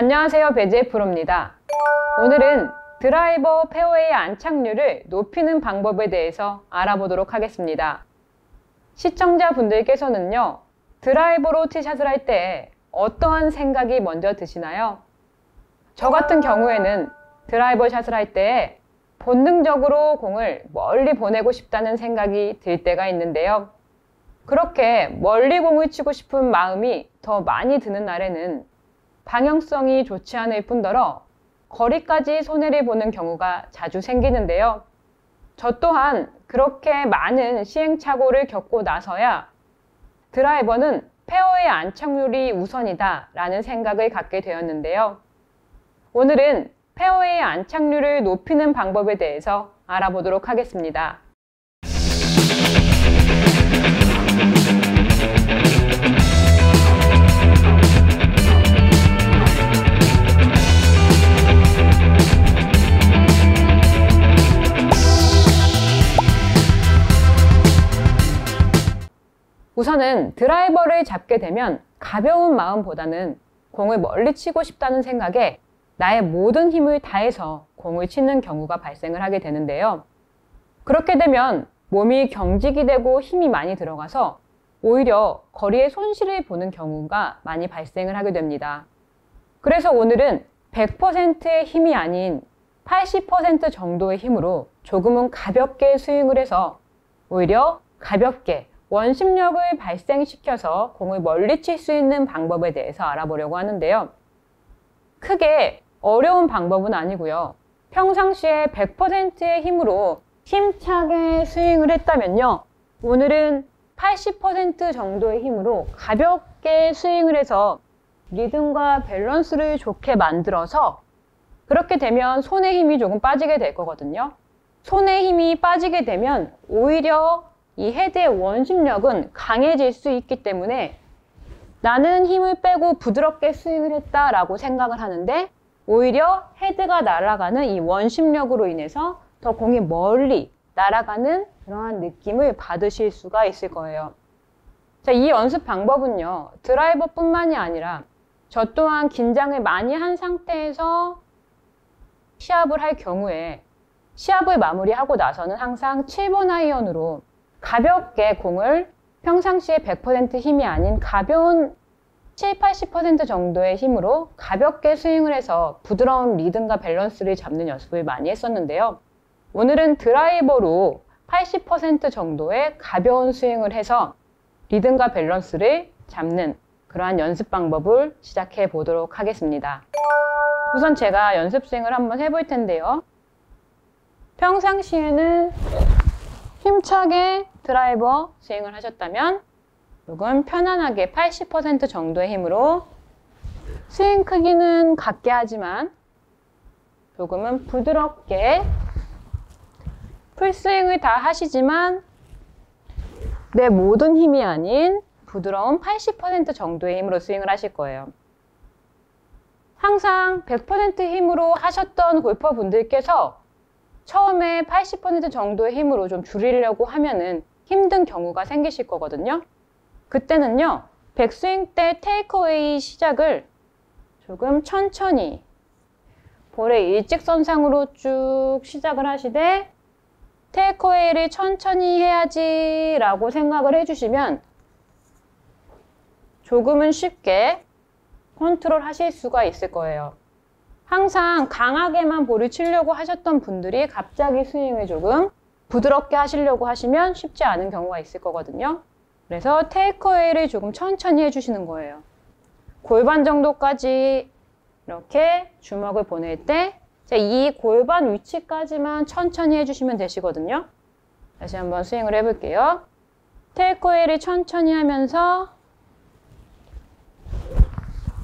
안녕하세요, 배지의 프로입니다. 오늘은 드라이버 페어웨이 안착률을 높이는 방법에 대해서 알아보도록 하겠습니다. 시청자분들께서는요, 드라이버로 티샷을 할 때 어떠한 생각이 먼저 드시나요? 저 같은 경우에는 드라이버 샷을 할 때 본능적으로 공을 멀리 보내고 싶다는 생각이 들 때가 있는데요. 그렇게 멀리 공을 치고 싶은 마음이 더 많이 드는 날에는 방향성이 좋지 않을 뿐더러 거리까지 손해를 보는 경우가 자주 생기는데요. 저 또한 그렇게 많은 시행착오를 겪고 나서야 드라이버는 페어웨이 안착률이 우선이다 라는 생각을 갖게 되었는데요. 오늘은 페어웨이 안착률을 높이는 방법에 대해서 알아보도록 하겠습니다. 우선은 드라이버를 잡게 되면 가벼운 마음보다는 공을 멀리 치고 싶다는 생각에 나의 모든 힘을 다해서 공을 치는 경우가 발생을 하게 되는데요. 그렇게 되면 몸이 경직이 되고 힘이 많이 들어가서 오히려 거리에 손실을 보는 경우가 많이 발생을 하게 됩니다. 그래서 오늘은 100%의 힘이 아닌 80% 정도의 힘으로 조금은 가볍게 스윙을 해서 오히려 가볍게 원심력을 발생시켜서 공을 멀리 칠 수 있는 방법에 대해서 알아보려고 하는데요. 크게 어려운 방법은 아니고요. 평상시에 100%의 힘으로 힘차게 스윙을 했다면요. 오늘은 80% 정도의 힘으로 가볍게 스윙을 해서 리듬과 밸런스를 좋게 만들어서 그렇게 되면 손의 힘이 조금 빠지게 될 거거든요. 손의 힘이 빠지게 되면 오히려 이 헤드의 원심력은 강해질 수 있기 때문에 나는 힘을 빼고 부드럽게 스윙을 했다라고 생각을 하는데 오히려 헤드가 날아가는 이 원심력으로 인해서 더 공이 멀리 날아가는 그러한 느낌을 받으실 수가 있을 거예요. 자, 이 연습 방법은요, 드라이버뿐만이 아니라 저 또한 긴장을 많이 한 상태에서 시합을 할 경우에 시합을 마무리하고 나서는 항상 7번 아이언으로 가볍게 공을 평상시에 100% 힘이 아닌 가벼운 70-80% 정도의 힘으로 가볍게 스윙을 해서 부드러운 리듬과 밸런스를 잡는 연습을 많이 했었는데요. 오늘은 드라이버로 80% 정도의 가벼운 스윙을 해서 리듬과 밸런스를 잡는 그러한 연습 방법을 시작해 보도록 하겠습니다. 우선 제가 연습 스윙을 한번 해볼 텐데요. 평상시에는 힘차게 드라이버 스윙을 하셨다면 조금 편안하게 80% 정도의 힘으로 스윙 크기는 같게 하지만 조금은 부드럽게 풀스윙을 다 하시지만 내 모든 힘이 아닌 부드러운 80% 정도의 힘으로 스윙을 하실 거예요. 항상 100% 힘으로 하셨던 골퍼분들께서 처음에 80% 정도의 힘으로 좀 줄이려고 하면은 힘든 경우가 생기실 거거든요. 그때는요, 백스윙 때 테이크어웨이 시작을 조금 천천히 볼의 일직선상으로 쭉 시작을 하시되 테이크어웨이를 천천히 해야지 라고 생각을 해주시면 조금은 쉽게 컨트롤 하실 수가 있을 거예요. 항상 강하게만 볼을 치려고 하셨던 분들이 갑자기 스윙을 조금 부드럽게 하시려고 하시면 쉽지 않은 경우가 있을 거거든요. 그래서 테이크어웨이를 조금 천천히 해주시는 거예요. 골반 정도까지 이렇게 주먹을 보낼 때 이 골반 위치까지만 천천히 해주시면 되시거든요. 다시 한번 스윙을 해볼게요. 테이크어웨이를 천천히 하면서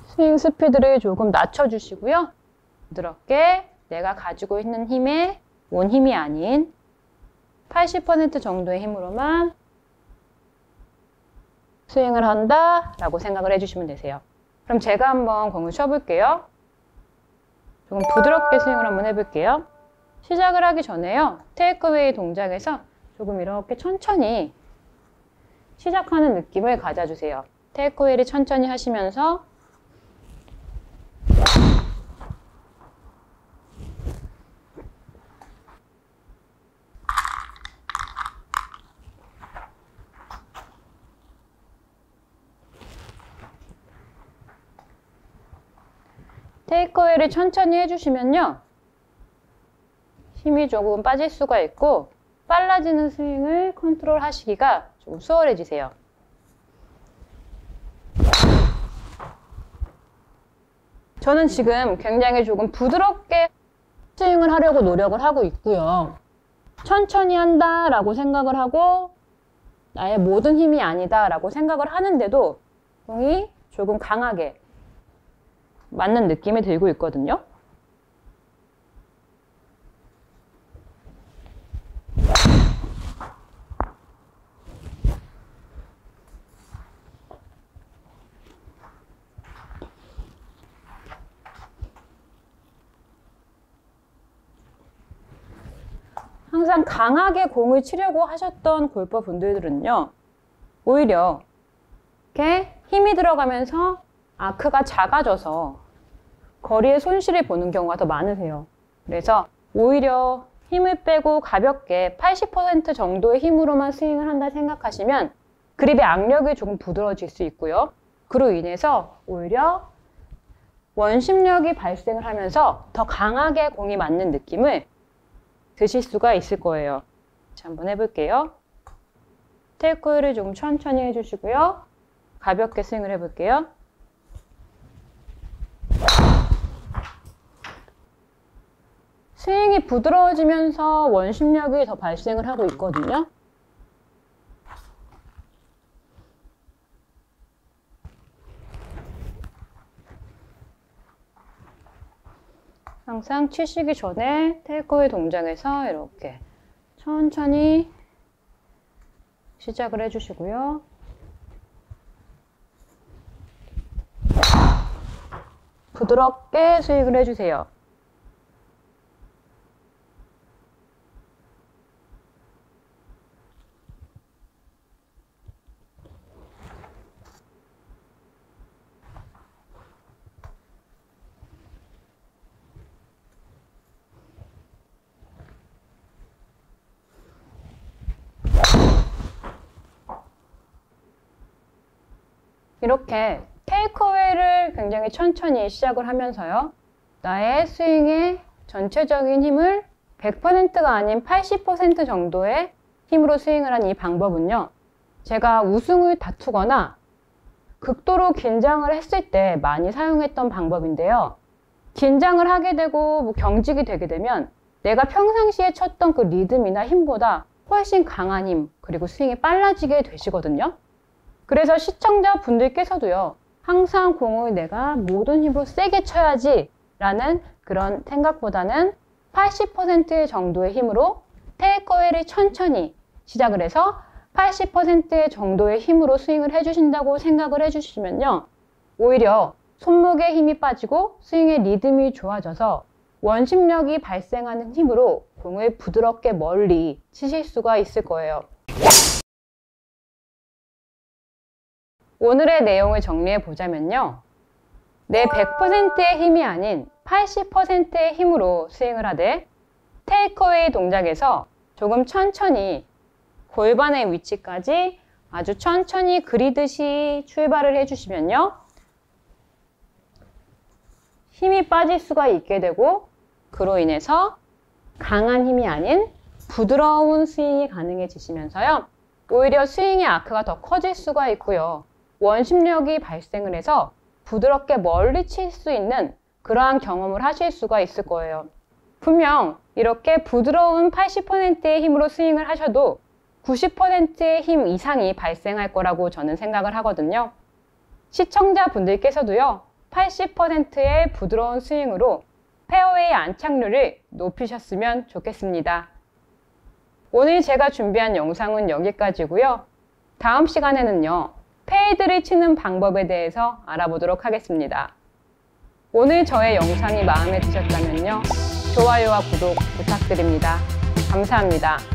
스윙 스피드를 조금 낮춰주시고요. 부드럽게 내가 가지고 있는 힘에 온 힘이 아닌 80% 정도의 힘으로만 스윙을 한다 라고 생각을 해주시면 되세요. 그럼 제가 한번 공을 쳐볼게요. 조금 부드럽게 스윙을 한번 해볼게요. 시작을 하기 전에요, 테이크어웨이 동작에서 조금 이렇게 천천히 시작하는 느낌을 가져주세요. 테이크어웨이를 천천히 하시면서 테이크어웨이를 천천히 해주시면요. 힘이 조금 빠질 수가 있고 빨라지는 스윙을 컨트롤 하시기가 조금 수월해지세요. 저는 지금 굉장히 조금 부드럽게 스윙을 하려고 노력을 하고 있고요. 천천히 한다라고 생각을 하고 나의 모든 힘이 아니다라고 생각을 하는데도 공이 조금 강하게 맞는 느낌이 들고 있거든요. 항상 강하게 공을 치려고 하셨던 골퍼 분들은요, 오히려 이렇게 힘이 들어가면서 아크가 작아져서 거리의 손실을 보는 경우가 더 많으세요. 그래서 오히려 힘을 빼고 가볍게 80% 정도의 힘으로만 스윙을 한다 생각하시면 그립의 악력이 조금 부드러워질 수 있고요. 그로 인해서 오히려 원심력이 발생을 하면서 더 강하게 공이 맞는 느낌을 드실 수가 있을 거예요. 자, 한번 해볼게요. 테이크어웨이를 좀 천천히 해주시고요. 가볍게 스윙을 해볼게요. 스윙이 부드러워지면서 원심력이 더 발생을 하고 있거든요. 항상 치시기 전에 테이크어웨이 동작에서 이렇게 천천히 시작을 해주시고요. 부드럽게 스윙을 해주세요. 이렇게 테이크어웨이를 굉장히 천천히 시작을 하면서요. 나의 스윙의 전체적인 힘을 100%가 아닌 80% 정도의 힘으로 스윙을 한 이 방법은요. 제가 우승을 다투거나 극도로 긴장을 했을 때 많이 사용했던 방법인데요. 긴장을 하게 되고 경직이 되게 되면 내가 평상시에 쳤던 그 리듬이나 힘보다 훨씬 강한 힘, 그리고 스윙이 빨라지게 되시거든요. 그래서 시청자분들께서도요, 항상 공을 내가 모든 힘으로 세게 쳐야지 라는 그런 생각보다는 80% 정도의 힘으로 테이크어웨이를 천천히 시작을 해서 80% 정도의 힘으로 스윙을 해주신다고 생각을 해주시면요, 오히려 손목에 힘이 빠지고 스윙의 리듬이 좋아져서 원심력이 발생하는 힘으로 공을 부드럽게 멀리 치실 수가 있을 거예요. 오늘의 내용을 정리해 보자면요. 내 100%의 힘이 아닌 80%의 힘으로 스윙을 하되 테이크어웨이 동작에서 조금 천천히 골반의 위치까지 아주 천천히 그리듯이 출발을 해주시면요. 힘이 빠질 수가 있게 되고 그로 인해서 강한 힘이 아닌 부드러운 스윙이 가능해지시면서요. 오히려 스윙의 아크가 더 커질 수가 있고요. 원심력이 발생을 해서 부드럽게 멀리 칠 수 있는 그러한 경험을 하실 수가 있을 거예요. 분명 이렇게 부드러운 80%의 힘으로 스윙을 하셔도 90%의 힘 이상이 발생할 거라고 저는 생각을 하거든요. 시청자분들께서도요, 80%의 부드러운 스윙으로 페어웨이 안착률을 높이셨으면 좋겠습니다. 오늘 제가 준비한 영상은 여기까지고요. 다음 시간에는요, 페이드를 치는 방법에 대해서 알아보도록 하겠습니다. 오늘 저의 영상이 마음에 드셨다면요, 좋아요와 구독 부탁드립니다. 감사합니다.